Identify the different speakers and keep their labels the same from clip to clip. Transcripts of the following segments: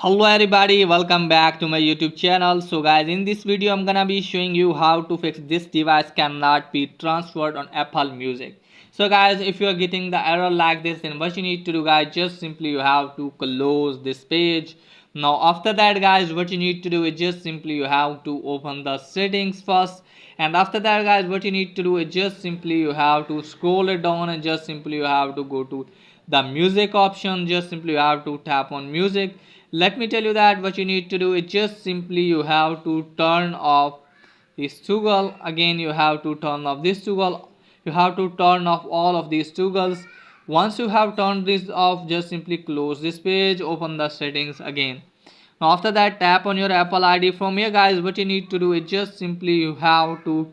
Speaker 1: Hello everybody, welcome back to my YouTube channel. So guys, in this video I'm gonna be showing you how to fix this device cannot be transferred on Apple Music. So guys, if you are getting the error like this, then what you need to do guys, just simply you have to close this page. Now after that guys, what you need to do is just simply you have to open the settings first, and after that guys, what you need to do is just simply you have to scroll it down and just simply you have to go to the music option. Just simply you have to tap on music. Let me tell you that what you need to do is just simply you have to turn off this toggle. Again, you have to turn off this toggle. You have to turn off all of these toggles. Once you have turned this off, just simply close this page, open the settings again. Now after that, tap on your Apple ID. From here guys, what you need to do is just simply you have to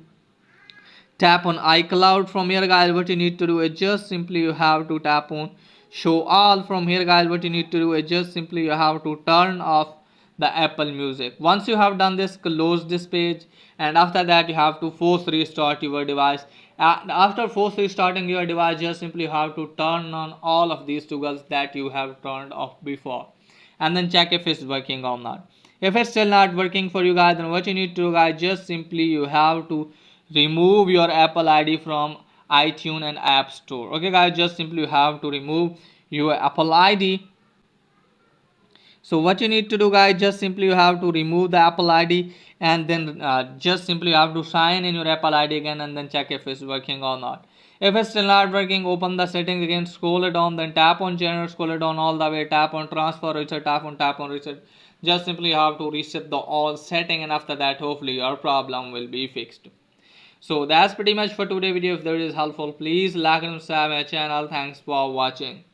Speaker 1: tap on iCloud. From here guys, what you need to do is just simply you have to tap on show all. From here guys, what you need to do is just simply you have to turn off the Apple Music. Once you have done this, close this page, and after that you have to force restart your device. And after force restarting your device, just simply have to turn on all of these toggles that you have turned off before, and then check if it's working or not. If it's still not working for you guys, then what you need to do guys, just simply you have to remove your Apple ID from iTunes and App Store. Okay guys, just simply you have to remove your Apple ID. So what you need to do guys, just simply you have to remove the Apple ID, and then just simply you have to sign in your Apple ID again, and then check if it's working or not. If it's still not working, open the settings again, scroll it down, then tap on general, scroll it down all the way, tap on transfer reset, tap on reset. Just simply you have to reset the all setting, and after that hopefully your problem will be fixed. So that's pretty much for today's video. If that is helpful, please like and subscribe my channel. Thanks for watching.